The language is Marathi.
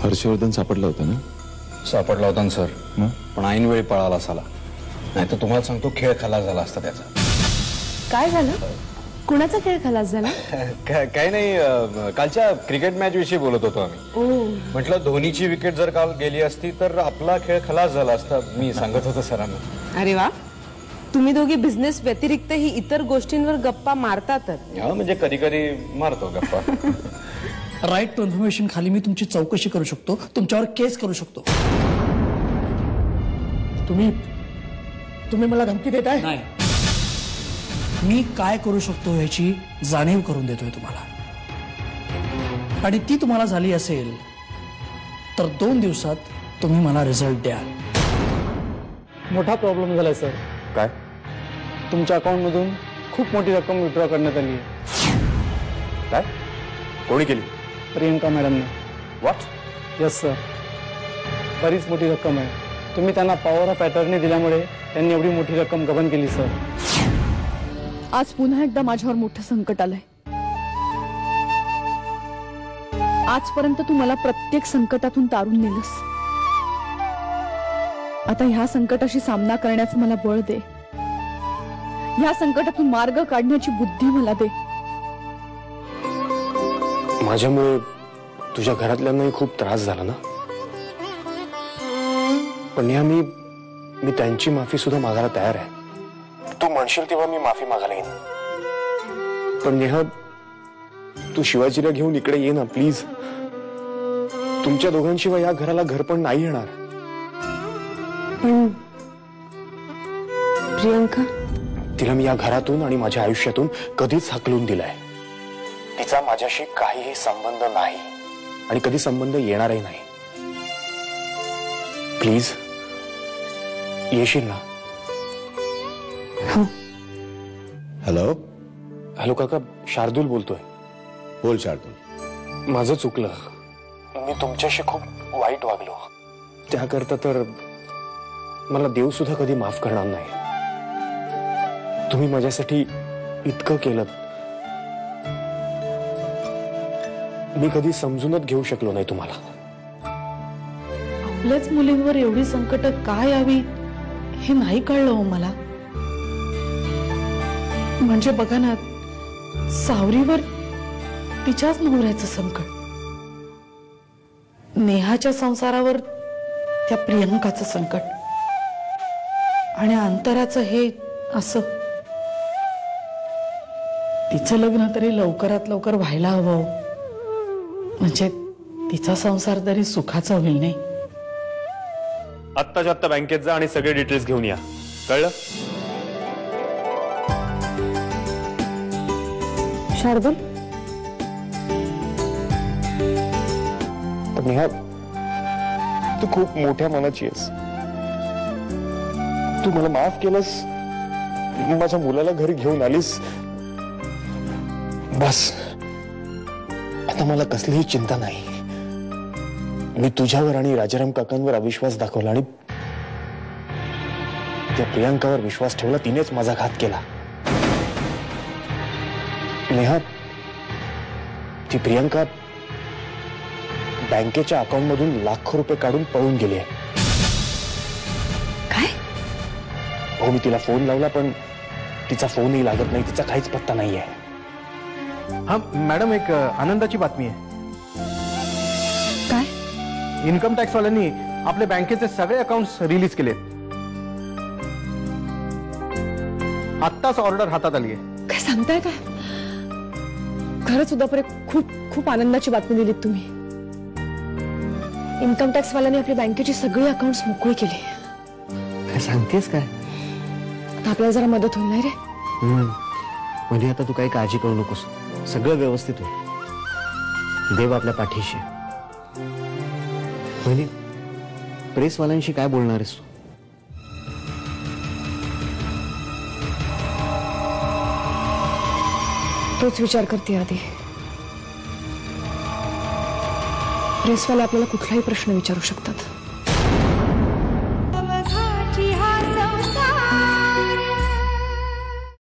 हर्षवर्धन सापडला होता ना? सापडला होता सर, पण ऐन वेळी पळाला साला. नाही तर तुम्हाला सांगतो खेळ खलास झाला असता त्याचा. काय झालं? कुणाचा खेळ खलास झाला? काही नाही, कालच्या क्रिकेट मॅच विषयी बोलत होतो आम्ही. म्हटलं धोनीची विकेट जर काल गेली असती तर आपला खेळ खलास झाला असता, मी सांगत होतो सरांना. अरे वा, तुम्ही दोघी बिझनेस व्यतिरिक्त ही इतर गोष्टींवर गप्पा मारता तर? म्हणजे कधी कधी मारतो गप्पा. राईट टू इन्फॉर्मेशन खाली मी तुमची चौकशी करू शकतो, तुमच्यावर केस करू शकतो. तुम्ही मला धमकी देताय? नाही, मी काय करू शकतो याची जाणीव करून देतोय तुम्हाला. आणि ती तुम्हाला झाली असेल तर 2 दिवसात तुम्ही मला रिझल्ट द्याल. मोठा प्रॉब्लेम झालाय सर. काय? तुमच्या अकाउंट मधून खूप मोठी रक्कम विड्रॉ करण्यात आली आहे. काय? कोणी केली? प्रियंका मॅडमने. व्हॉट? यस सर, बरीच मोठी रक्कम आहे. तुम्ही त्यांना पॉवर ऑफ अटर्नी दिल्यामुळे त्यांनी एवढी मोठी रक्कम गबन केली सर. आज पुन्हा एकदा माझ्यावर मोठं संकट आलंय. आजपर्यंत तू मला प्रत्येक संकटातून तारून नेलंस. आता ह्या संकटाशी सामना करण्याचं मला बळ दे. ह्या संकटातून मार्ग काढण्याची बुद्धी मला दे. माझ्यामुळे तुझ्या घरातल्यांनाही खूप त्रास झाला ना, पण नेहा मी त्यांची माफी सुद्धा मागायला तयार आहे. तू म्हणशील तेव्हा मी माफी मागायला येईन. पण नेहा, तू शिवाजीला घेऊन इकडे ये ना प्लीज. तुमच्या दोघांशिवाय या घराला घर पण नाही येणार. पण प्रियंका, तिला मी या घरातून आणि माझ्या आयुष्यातून कधीच हाकलून दिलाय. तिचा माझ्याशी काहीही संबंध नाही आणि कधी संबंध येणारही नाही. प्लीज येशील ना? हॅलो. हॅलो काका, शार्दूल बोलतोय. बोल शार्दूल. माझं चुकलं. मी तुमच्याशी खूप वाईट वागलो. त्याकरता तर मला देव सुद्धा कधी माफ करणार नाही. तुम्ही माझ्यासाठी इतकं केलं, मी कधी समजूनच घेऊ शकलो नाही तुम्हाला. आपल्याच मुलींवर एवढी संकट का यावी हे नाही कळलं हो मला. म्हणजे बघा ना, सावरीवर तिच्याच नवऱ्याचं संकट, नेहाच्या संसारावर त्या प्रियंकाचं संकट, आणि अंतराचं हे असं. तिचं लग्न तरी लवकरात लवकर व्हायला हवं, म्हणजे तिचा संसार तरी सुखाचा होईल. नाही, आत्ताच्या आत्ता बँकेत जा आणि सगळे डिटेल्स घेऊन या, कळलं? शार्दूल, नेहा, तू खूप मोठ्या मनाची आहेस. तू मला माफ केलंस, माझ्या मुलाला घरी घेऊन आलीस. बस, आता मला कसलीही चिंता नाही. मी तुझ्यावर आणि राजाराम काकांवर अविश्वास दाखवला आणि त्या प्रियांकावर विश्वास ठेवला. तिनेच माझा घात केला. नेहा, ती प्रियांका बँकेच्या अकाउंट मधून लाखो रुपये काढून पळून गेली आहे. काय? हो, मी तिला फोन लावला पण तिचा फोनही लागत नाही. तिचा काहीच पत्ता नाहीये. हा मॅडम, एक आनंदाची बातमी आहे. काय? इन्कम टॅक्स वाल्यांनी आपले बँकेचे सगळे अकाउंट्स रिलीज केलेत. आत्ताच ऑर्डर हातात आली आहे. काय सांगताय? काय खरंच उद्यापर खूप खूप आनंदाची बातमी दिलीत तुम्ही. इन्कम टॅक्स वाल्यांनी आपल्या बँकेची सगळी अकाउंट्स मोकळी केली. काय सांगतेस काय? आता आपल्याला जरा मदत होईल नाही रे? म्हणजे आता तू काही काळजी करू नकोस, सगळं व्यवस्थित होईल. देव आपल्या पाठीशी. म्हणजे प्रेसवाल्यांशी काय बोलणार आहेस तू? तोच विचार करते आधी. प्रेसवाले आपल्याला कुठलाही प्रश्न विचारू शकतात.